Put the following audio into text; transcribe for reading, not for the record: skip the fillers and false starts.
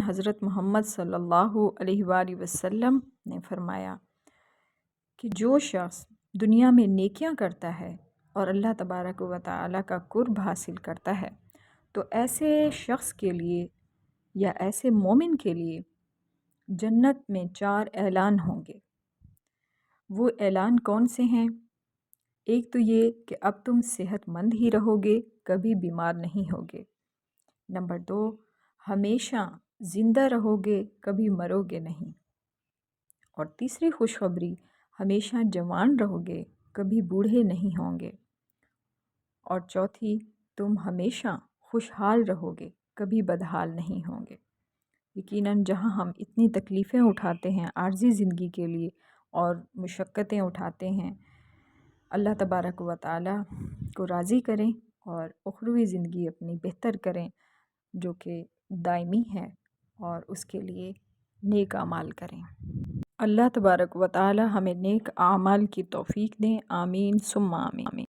حضرت محمد صلی اللہ علیہ وآلہ وسلم نے فرمایا کہ جو شخص دنیا میں نیکیاں کرتا ہے اور اللہ تبارک و تعالیٰ کا قرب حاصل کرتا ہے تو ایسے شخص کے لیے یا ایسے مومن کے لیے جنت میں 4 اعلان ہوں گے۔ وہ اعلان کون سے ہیں؟ ایک تو یہ کہ اب تم صحت مند ہی رہو گے، کبھی بیمار نہیں ہوگے۔ نمبر 2، ہمیشہ زندہ رہو گے، کبھی مرو گے نہیں۔ اور تیسری خوشخبری، ہمیشہ جوان رہو گے، کبھی بوڑھے نہیں ہوں گے۔ اور چوتھی، تم ہمیشہ خوشحال رہو گے، کبھی بدحال نہیں ہوں گے۔ یقیناً جہاں ہم اتنی تکلیفیں اٹھاتے ہیں عارضی زندگی کے لیے اور مشقتیں اٹھاتے ہیں، اللہ تبارک و تعالیٰ کو راضی کریں اور اخروی زندگی اپنی بہتر کریں جو کہ دائمی ہے، اور اس کے لیے نیک اعمال کریں۔ اللہ تبارک و تعالیٰ ہمیں نیک اعمال کی توفیق دیں، آمین ثم آمین۔